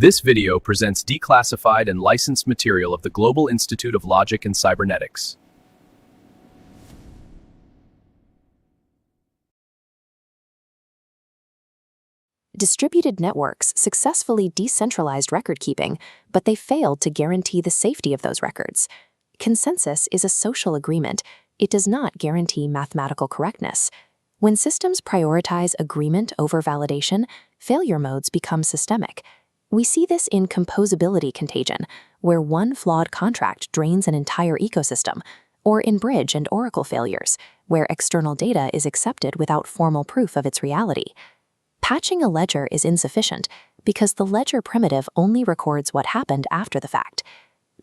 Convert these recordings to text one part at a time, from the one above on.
This video presents declassified and licensed material of the Global Institute of Logic and Cybernetics. Distributed networks successfully decentralized record-keeping, but they failed to guarantee the safety of those records. Consensus is a social agreement. It does not guarantee mathematical correctness. When systems prioritize agreement over validation, failure modes become systemic. We see this in composability contagion, where one flawed contract drains an entire ecosystem, or in bridge and oracle failures, where external data is accepted without formal proof of its reality. Patching a ledger is insufficient because the ledger primitive only records what happened after the fact.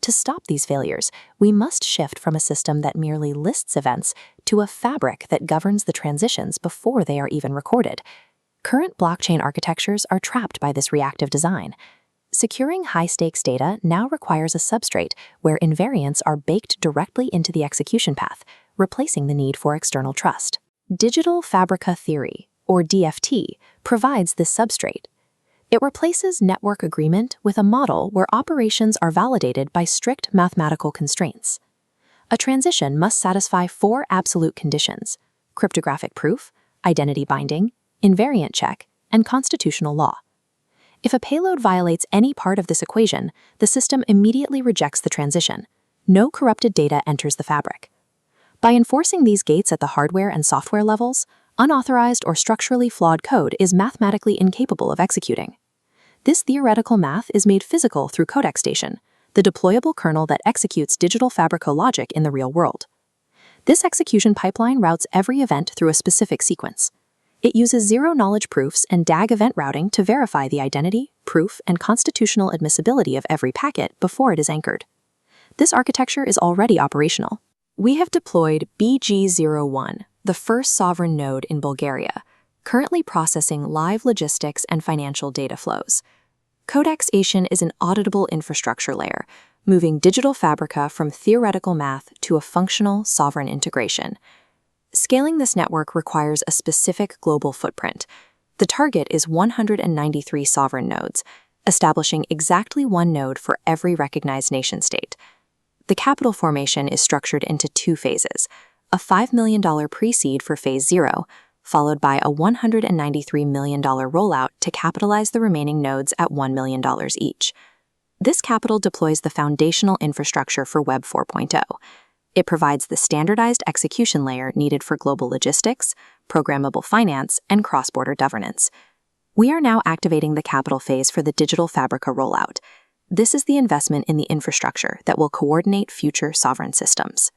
To stop these failures, we must shift from a system that merely lists events to a fabric that governs the transitions before they are even recorded. Current blockchain architectures are trapped by this reactive design. Securing high-stakes data now requires a substrate where invariants are baked directly into the execution path, replacing the need for external trust. Digital Fabrica Theory, or DFT, provides this substrate. It replaces network agreement with a model where operations are validated by strict mathematical constraints. A transition must satisfy 4 absolute conditions: cryptographic proof, identity binding, invariant check, and constitutional law. If a payload violates any part of this equation, the system immediately rejects the transition. No corrupted data enters the fabric. By enforcing these gates at the hardware and software levels, unauthorized or structurally flawed code is mathematically incapable of executing. This theoretical math is made physical through CodexStation, the deployable kernel that executes Digital Fabrica logic in the real world. This execution pipeline routes every event through a specific sequence. It uses zero-knowledge proofs and DAG event routing to verify the identity, proof, and constitutional admissibility of every packet before it is anchored. This architecture is already operational. We have deployed BG01, the first sovereign node in Bulgaria, currently processing live logistics and financial data flows. CodexStation is an auditable infrastructure layer, moving Digital Fabrica from theoretical math to a functional sovereign integration. Scaling this network requires a specific global footprint. The target is 193 sovereign nodes, establishing exactly one node for every recognized nation-state. The capital formation is structured into 2 phases: a $5 million pre-seed for Phase 0, followed by a $193 million rollout to capitalize the remaining nodes at $1 million each. This capital deploys the foundational infrastructure for Web 4.0. It provides the standardized execution layer needed for global logistics, programmable finance, and cross-border governance. We are now activating the capital phase for the Digital Fabrica rollout. This is the investment in the infrastructure that will coordinate future sovereign systems.